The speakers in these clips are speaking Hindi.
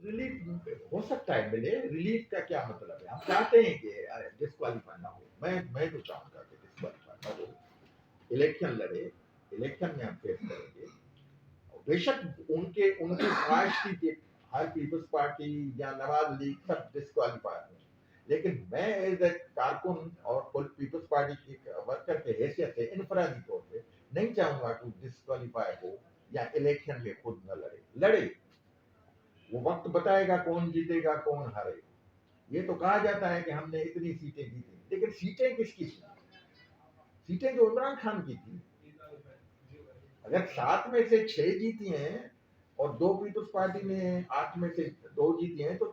रिलीफ हो सकता है मिले। रिलीफ का क्या मतलब है? हम चाहते हैं कि डिस्क्वालीफाई ना हो। मैं तो चाहूंगा कि डिस्क्वालीफाई ना हो, इलेक्शन लड़े, इलेक्शन में हम फेस करेंगे। बेशक उनके उनकी ख्वाहिश थी कि हर पीपल्स पार्टी या नवाज लीग सब डिस्क्वालीफाई हो, लेकिन मैं एज ए कारकुन और पीपल्स पार्टी की वर्कर के हैसियत से इनफरादी तौर पे नहीं चाहूंगा कि डिस्क्वालीफाई हो या इलेक्शन में खुद न लड़े। लड़े, वो वक्त बताएगा कौन जीतेगा कौन हारेगा। ये तो कहा जाता है कि हमने इतनी सीटें जीती, लेकिन सीटें किसकी थी? सीटें जो इमरान खान की थी। अगर 7 में से 6 जीती हैं और 2 पीपल्स पार्टी ने 8 में से 2 जीती हैं, तो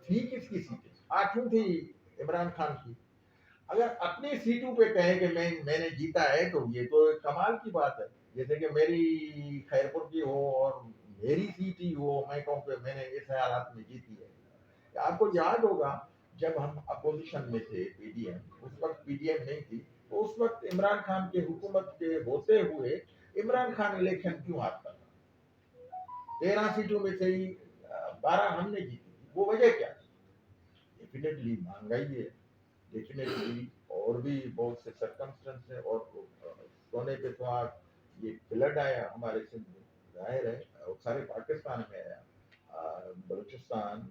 थी किसकी सीटें? 8वीं थी इमरान खान की। अगर अपनी सीटों पे कहें कि मैंने जीता है, तो ये तो कमाल की बात है। जैसे कि मेरी खैरपुर की हो और मेरी सीट ही हो, मैं कहूँ कि मैंने इस हालात में जीती है। आपको याद होगा जब हम अपोजिशन में थे, पीडीएम, उस वक्त पीडीएम नहीं थी, तो उस वक्त इमरान खान के हुकूमत के होते हुए इमरान खान इलेक्शन क्यों हारता था? 13 सीटों में से ही 12 हमने जीती थी। वो वजह क्या? डेफिनेटली महंगाई है, डेफिनेटली और भी बहुत से सरकमस्टेंस है। और सोने पे सुहाग, ये फ्लड आया हमारे सिंध में, जाहिर है, और सारे पाकिस्तान में आया, बलूचिस्तान,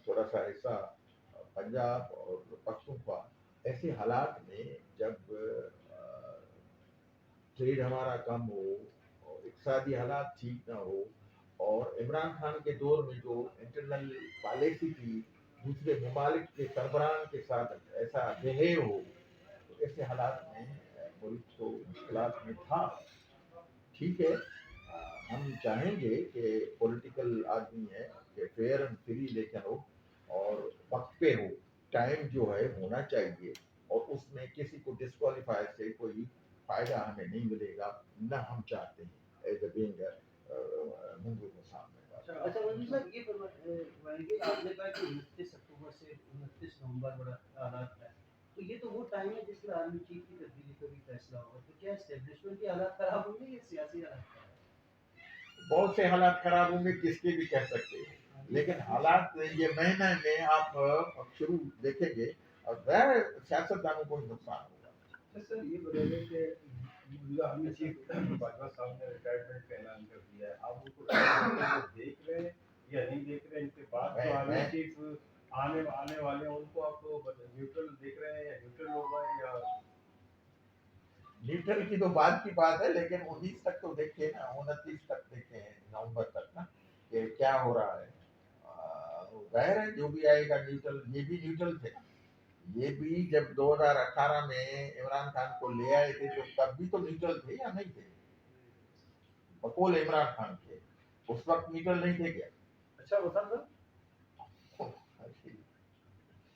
थोड़ा सा हिस्सा पंजाब और पख्तूनख्वा। ऐसे हालात में जब ट्रेड हमारा कम हो और इकसादी हालात ठीक ना हो, और इमरान खान के दौर में जो इंटरनल पॉलिसी थी दूसरे ममालिक के सरबराह के साथ ऐसा बिहेव हो, तो ऐसे हालात में मुल्क तो मुश्किलात में था। ठीक है, हम चाहेंगे कि पॉलिटिकल आदमी है कि फेयर एंड फ्री इलेक्शन हो और वक्त पे हो। टाइम जो है होना चाहिए, और उसमें किसी को डिस्क्वालीफाई से कोई फायदा हमें नहीं मिलेगा, न हम चाहते हैं एज ए बीइंग मुंगू के सामने। अच्छा वंदू सर, ये फरमाइए, आपने कहा कि 29 अक्टूबर से 29 नवंबर बड़ा हालात है, तो ये तो वो टाइम है जिसमें आर्मी चीफ की तब्दीली का भी फैसला होगा। तो क्या एस्टेब्लिशमेंट के हालात खराब होंगे या सियासी हालात खराब? बहुत से हालात खराब होंगे, किसके भी कह सकते हैं, लेकिन हालात ये महीने में आप शुरू देखेंगे और गैर सियासतदानों को नुकसान होगा। सर ये बताइए कि मौजूदा आर्मी चीफ बाजवा साहब ने रिटायरमेंट का ऐलान कर दिया है, आप उनको देख रहे हैं या नहीं देख रहे हैं? इनके बाद जो आर्मी चीफ आने वाले हैं उनको आप न्यूट्रल देख रहे हैं या न्यूट्रल होगा या? न्यूट्रल की तो बाद की बात है, लेकिन 19 तक तो देखे ना, 29 तक देखे हैं, नवंबर तक ना, कि क्या हो रहा है। जाहिर है जो भी आएगा न्यूट्रल। ये भी न्यूट्रल थे, ये भी जब 2018 में इमरान खान को ले आए थे, तो तब भी तो न्यूट्रल थे या नहीं थे? बकौल इमरान खान के उस वक्त न्यूट्रल नहीं थे क्या? अच्छा वसंत सर,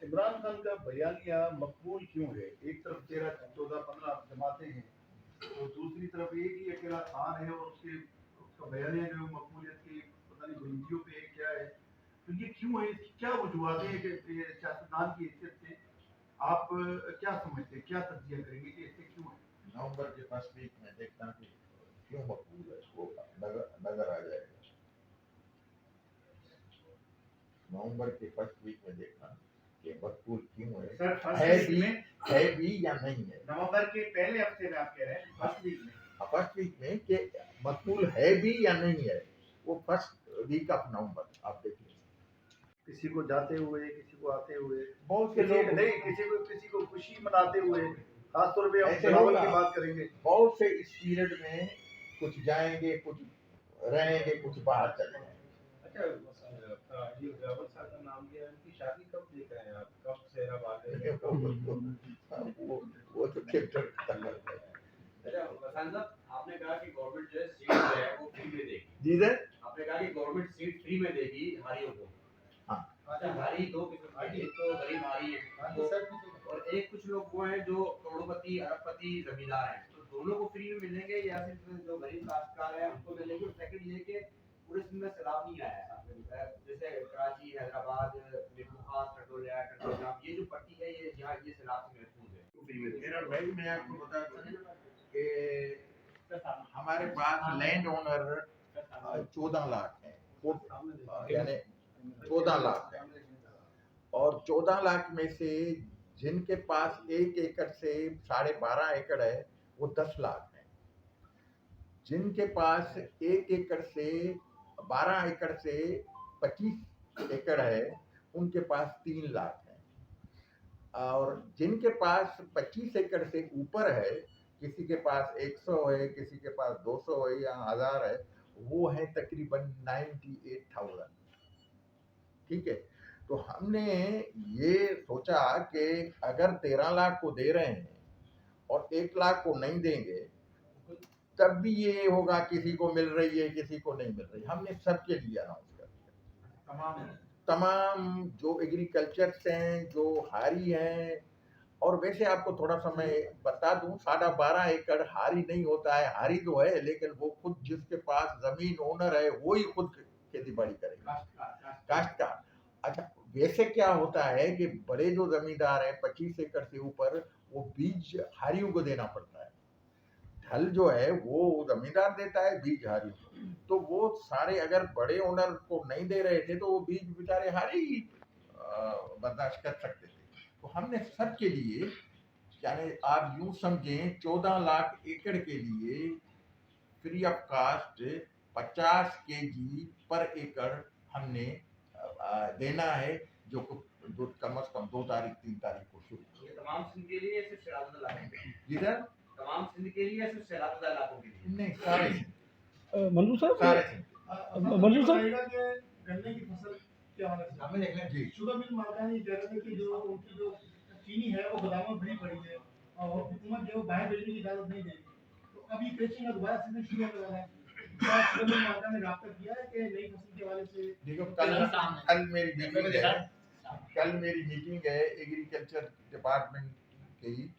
इमरान खान का बयानिया मकबूल क्यों है? एक तरफ 13 14 15 जमाते हैं, तो दूसरी तरफ एक ही अकेला खान है और उसका बयानिया जो मकबूलियत की पता नहीं बुलंदियों पे है, क्या है? तो ये क्यों है? इसकी क्या वजूहत है कि सियासतदान की हैसियत से आप क्या समझते हैं, क्या तज्जिया करेंगे कि ऐसे क्यों है? नवंबर के फर्स्ट वीक में देखना कि क्यों मकबूल है, वो नजर आ जाएगा। नवंबर के फर्स्ट वीक में देखना कि मकबूल क्यों है। सर है भी या नहीं है। नवंबर के पहले हफ्ते में आप कह रहे हैं, फर्स्ट वीक में? फर्स्ट वीक में कि मकबूल है भी या नहीं है, वो फर्स्ट वीक ऑफ नवंबर आप देखिए। किसी को जाते हुए, किसी को आते हुए, बहुत से लोग नहीं, किसी को खुशी मनाते हुए, खासतौर पे हम ऐसे बिलावल होगा। की बात करेंगे। बहुत से इस पीरियड में कुछ जाएंगे, कुछ रहेंगे, कुछ बाहर चले जाएंगे। अच्छा ये बिलावल साहब का नाम लिया, उनकी शादी कब देख रहे हैं आप? कब सेहरा बांधे? वो तो कैप्टन तक है। अच्छा वसंत साहब, आपने कहा कि गवर्नमेंट जो है सीट जो है वो फ्री में देगी। जी सर, आपने कहा कि गवर्नमेंट सीट फ्री में देगी हारियों को। हाँ। अच्छा, हारी दो किस्म की, एक तो गरीब हारी है तो, और एक कुछ लोग वो हैं जो करोड़पति अरबपति जमींदार हैं, तो दोनों को फ्री में मिलेंगे या सिर्फ जो गरीब काश्तकार हैं उनको मिलेंगे? सेकंड ये कि पूरे सिंध में सैलाब नहीं आया है, जैसे कराची, हैदराबाद, निकोबार, टटोला, ये जो पट्टी है ये यहाँ ये सैलाब से महफूज है, तो फ्री में मेरा भाई, मैं आपको बताता हूँ कि हमारे पास लैंड ओनर 14 लाख है, यानी 14 लाख है, और 14 लाख में से जिनके पास 1 एकड़ से 12.5 एकड़ है वो 10 लाख है। जिनके पास 1 एकड़ से 12 एकड़ से 25 एकड़ है उनके पास 3 लाख है, और जिनके पास 25 एकड़ से ऊपर है, किसी के पास 100 है, किसी के पास 200 है या 1000 है, वो है तकरीबन 98,000। ठीक है, तो हमने ये सोचा कि अगर 13 लाख को दे रहे हैं और 1 लाख को नहीं देंगे तब भी ये होगा किसी को मिल रही है किसी को नहीं मिल रही। हमने सबके लिए अनाउंस कर दिया, तमाम जो एग्रीकल्चर हैं, जो हारी हैं। और वैसे आपको थोड़ा सा मैं बता दूं, 12.5 एकड़ हारी नहीं होता है, हारी तो है लेकिन वो खुद जिसके पास जमीन ओनर है वो ही खुद खेती बाड़ी करेगा, काश्तकार। अच्छा, वैसे क्या होता है कि बड़े जो जमींदार हैं 25 एकड़ से ऊपर, वो बीज हारियों को देना पड़ता है। ढल जो है वो जमींदार देता है, बीज हारी को। तो वो सारे अगर बड़े ओनर को नहीं दे रहे थे तो वो बीज बेचारे हारी ही बर्दाश्त कर सकते थे। तो हमने सबके लिए, यानी आप यूं समझें 14 लाख एकड़ के लिए फ्री ऑफ कास्ट 50 केजी पर एकड़ हमने देना है, जो कम से कम 2 तारीख 3 तारीख को शुरू ये तमाम सिंध के लिए सिर्फ सैलाब इलाकों के लिए? जिधर तमाम सिंध के लिए सिर्फ सैलाब इलाकों के लिए? नहीं, सारे मंजू साहब, सारे मंजू साहब, गन्ने की फसल क्या होना चाहिए? हमें देख लें जी। शुगर मिल मालकान ये कह रहे थे कि जो उनकी जो चीनी है वो गोदामों में भरी पड़ी है और हुकूमत जो बाहर भेजने की इजाजत नहीं दे रही। तो अब ये क्रचिंग का दोबारा सीजन शुरू होने वाला है। क्या शुगर मिल मालकान ने राब्ता किया है कि नई फसल के हवाले से? देखो, कल मेरी मीटिंग है, कल मेरी मीटिंग है एग्रीकल्चर डिपार्टमेंट की।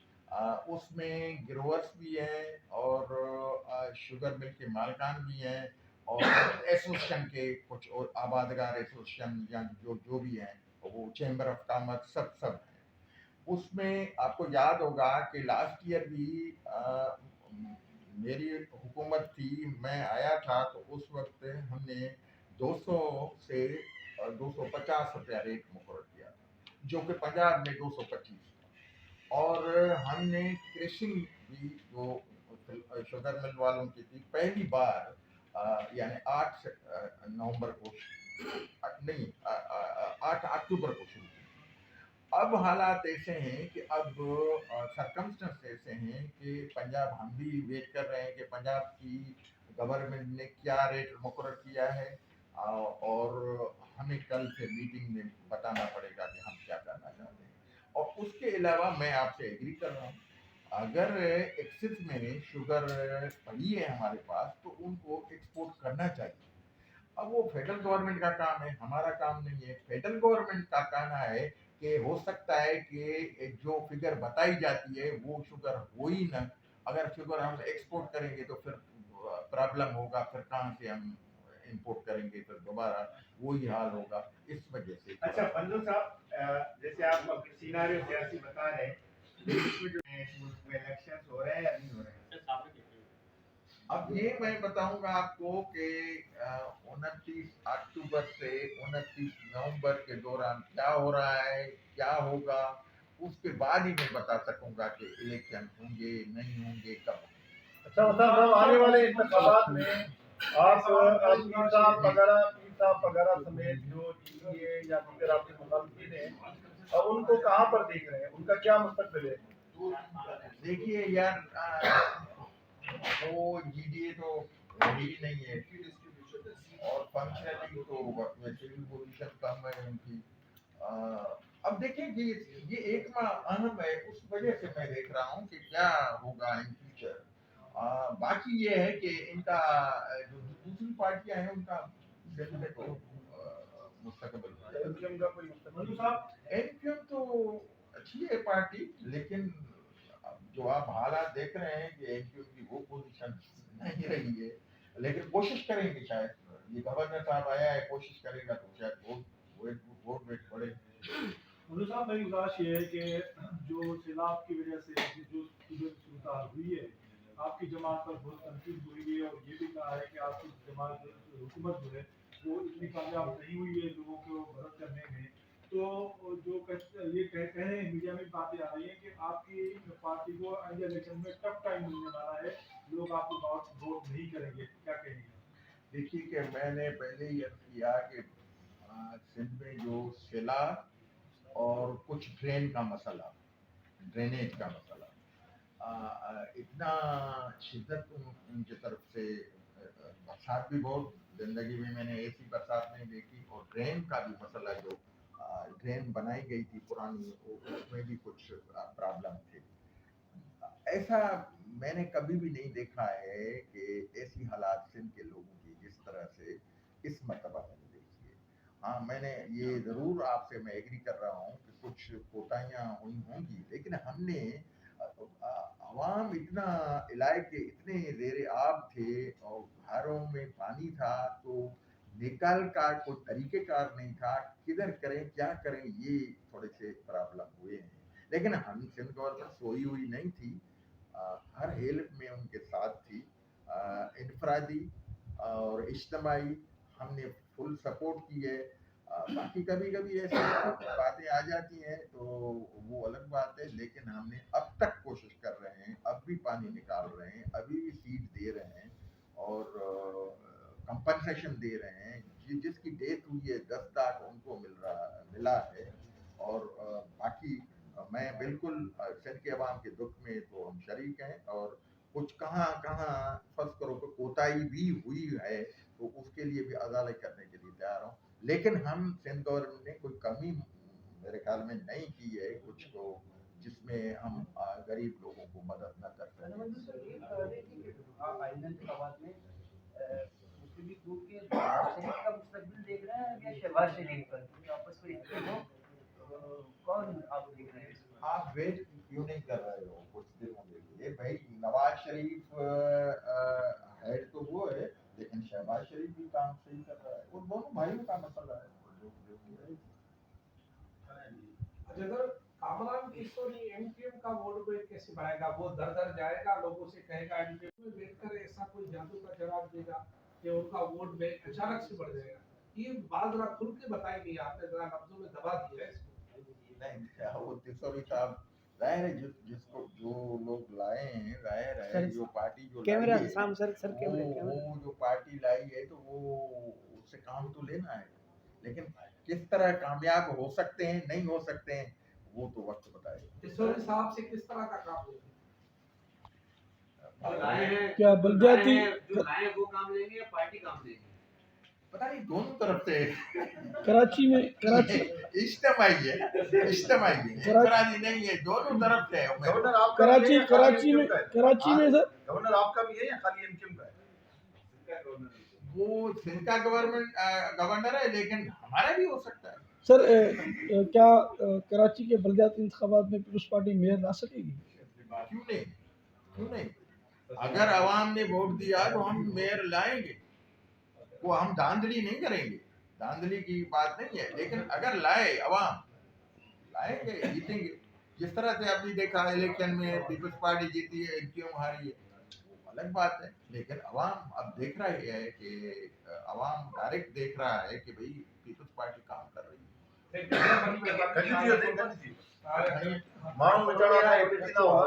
उसमें ग्रोवर्स भी हैं और शुगर मिल के मालकान भी हैं और एसोसिएशन के कुछ और आबादगार एसोसिएशन या जो भी हैं, वो चैम्बर ऑफ कॉमर्स सब हैं। उसमें आपको याद होगा कि लास्ट ईयर भी मेरी हुकूमत थी, मैं आया था, तो उस वक्त हमने 200 से 250 रुपया रेट मुकर्रर किया था, जो कि पंजाब में 225 था। और हमने क्रेशिंग भी जो शुगर मिल वालों की थी, पहली बार यानी 8 नवंबर को नहीं 8 अक्टूबर को शुरू की। अब हालात ऐसे हैं कि अब सरकमस्टेंस ऐसे हैं कि पंजाब, हम भी वेट कर रहे हैं कि पंजाब की गवर्नमेंट ने क्या रेट मुकर्रर किया है, और हमें कल से मीटिंग में बताना पड़ेगा कि हम क्या करना चाहते हैं। और उसके अलावा मैं आपसे एग्री कर रहा हूँ, अगर एक्सेस में शुगर पड़ी है हमारे पास तो उनको एक्सपोर्ट करना चाहिए। अब वो फेडरल गवर्नमेंट का काम है, हमारा काम नहीं है। फेडरल गवर्नमेंट का कहना है कि हो सकता है कि जो फिगर बताई जाती है वो शुगर हो ही ना। अगर शुगर हम एक्सपोर्ट करेंगे तो फिर प्रॉब्लम होगा, फिर कहाँ से हम इंपोर्ट करेंगे, फिर दोबारा वही हाल होगा। इस वजह से अच्छा पंजू साहब, जैसे आप सिनारियो सियासी बता रहे हैं, इसमें जो मुल्क में इलेक्शंस हो रहे हैं या नहीं हो रहे हैं? अब ये मैं बताऊंगा आपको कि 29 अक्टूबर से 29 नवंबर के दौरान क्या हो रहा है, क्या होगा, उसके बाद ही मैं बता सकूंगा कि इलेक्शन होंगे नहीं होंगे, कब होंगे। अच्छा, मतलब आने वाले इंतखाबात में आप पीर साहब वगैरह समेत जो जीए या दीगर आपके मुखालिफिन हैं, और उनको कहाँ पर देख रहे हैं, उनका क्या मुस्तकबिल है? देखिए यार, वो जीडीए तो ही नहीं है और फंक्शनली तो वैसे भी पोजीशन कम है उनकी। अब देखिए कि ये एक अहम है, उस वजह से मैं देख रहा हूँ कि क्या होगा इन फ्यूचर। बाकी ये है कि इनका जो दूसरी पार्टियां हैं उनका सिलसिले को मुस्तकबिल एमक्यूएम का कोई मुस्तकबिल? एमक्यूएम तो अच्छी है पार्टी, लेकिन जो आप हालात देख रहे हैं कि एमक्यूएम की वो पोजीशन नहीं रही है, लेकिन कोशिश करेंगे। शायद ये गवर्नर साहब आया है, कोशिश करेगा तो शायद वोट रेट बढ़े। मंजू साहब, मेरी गुजारिश ये है कि जो सैलाब की वजह से जो सूरत हुई है, आपकी जमात पर बहुत तनकीद हुई है और ये भी कहा है कि आपकी जमात हुकूमत जो है वो इतनी कामयाब नहीं हुई है लोगों को मदद तो जो ये कह रहे हैं, मीडिया में बातें आ रही हैं कि आपकी पार्टी को आगे इलेक्शन में टफ टाइम मिलने वाला है, लोग आपको वोट नहीं करेंगे, क्या कहेंगे? देखिए कि मैंने पहले ही अर्ज किया कि सिंध में जो सैलाब और कुछ ड्रेनेज का मसला इतना शिद्दत उनकी तरफ से बरसात भी बहुत जिंदगी में मैंने ऐसी बरसात नहीं देखी, और ड्रेन का भी मसला जो ड्रेन बनाई गई थी पुरानी उसमें भी कुछ प्रॉब्लम थे। ऐसा मैंने कभी भी नहीं देखा है कि ऐसी हालात सिंध के लोगों की जिस तरह से इस मरतबा मैंने देखी है। हाँ, मैंने ये ज़रूर आपसे मैं एग्री कर रहा हूँ कि कुछ कोताहियाँ हुई होंगी, लेकिन हमने अवाम इतना इलाके इतने ज़ेरे आब थे और घरों में पानी था, तो निकाल का कोई तरीक़ेकार नहीं था, किधर करें क्या करें, ये थोड़े से प्रॉब्लम हुए हैं। लेकिन हम सिंध गवर्नमेंट सोई हुई नहीं थी, हर हेल्प में उनके साथ थी, इनफरादी और इज्तमाही हमने फुल सपोर्ट की है। बाकी कभी कभी ऐसी बातें आ जाती हैं तो वो अलग बात है, लेकिन हमने अब तक कोशिश कर रहे हैं, अब भी पानी निकाल रहे हैं, अभी भी सीड दे रहे हैं और कंपनसेशन दे रहे हैं। जिसकी डेथ हुई है 10 लाख उनको मिला है, और बाकी मैं बिल्कुल सिंध के अवाम के दुख में तो हम शरीक हैं, और कुछ कहाँ कहाँ फर्ज करो कि कोताही भी हुई है तो उसके लिए भी अदालत करने के लिए तैयार हूँ, लेकिन हम सिंध गवर्नमेंट ने कोई कमी मेरे ख्याल में नहीं की है कुछ को जिसमें हम गरीब लोगों को मदद न कर सकें। आइंदा इंतखाबात में मुस्लिम लीग ग्रुप के शरीफ का मुस्तकबिल देख रहे हैं या शहबाज शरीफ का, आपस में इतने हो कौन आप देख रहे हैं? आप वेट क्यों नहीं कर रहे हो कुछ दिनों के लिए? भाई नवाज शरीफ हेड तो वो है, लेकिन शहबाज शरीफ भी काम सही कर रहा है, वो दोनों भाइयों का मसला है। अगर कामरान किशोरी एमपीएम का वोट बैंक कैसे बढ़ाएगा? वो दर दर जाएगा, लोगों से कहेगा एमपीएम में बैठकर ऐसा कोई जादू का जवाब देगा कि उनका वोट बैंक अचानक से बढ़ जाएगा। ये बात जरा खुल के बताएंगे, आपने जरा लफ्जों में दबा दिया है इसको। नहीं, वो तिसोरी साहब जाहिर है जिसको जो लोग लाए हैं, जाहिर है जो पार्टी जो कैमरा लाई है, साम सर कैमरा वो जो पार्टी लाई है तो वो उससे काम तो लेना है, लेकिन किस तरह कामयाब हो सकते हैं नहीं हो सकते हैं वो तो वक्त बताएगा। किशोरी साहब से किस तरह का काम लेंगे? क्या बलदियाती जो लाए वो काम लेंगे या पार्टी काम लेंगे? पता नहीं, दोनों तरफ से कराची में इज्तिमाई है, इज्तिमाई नहीं है, दोनों तरफ से है। गवर्नर आपका भी है या कराची खाली में एमक्यूएम का है? कराची में सर गवर्नर आपका भी है या खाली एमक्यूएम का है? वो सिंध का गवर्नर है, लेकिन हमारा भी हो सकता है। सर क्या कराची के बलदियाती इंतखाबात में पीपल्स पार्टी मेयर ला सकेगी? क्यों नहीं, अगर आवाम ने वोट दिया तो हम मेयर लाएंगे, वो हम धांधली नहीं करेंगे, धांधली की बात नहीं है, लेकिन अगर लाए आवाम लाएंगे, जीतेंगे। जिस तरह से अभी देखा इलेक्शन में पीपल्स पार्टी जीती है, एमक्यूएम हारी है, अलग बात है, लेकिन अवाम अब देख रहा है कि अवाम डायरेक्ट देख रहा है कि भाई पीपल्स पार्टी काम कर रही है। माण्हू वीचारा खां एपीटी न हुआ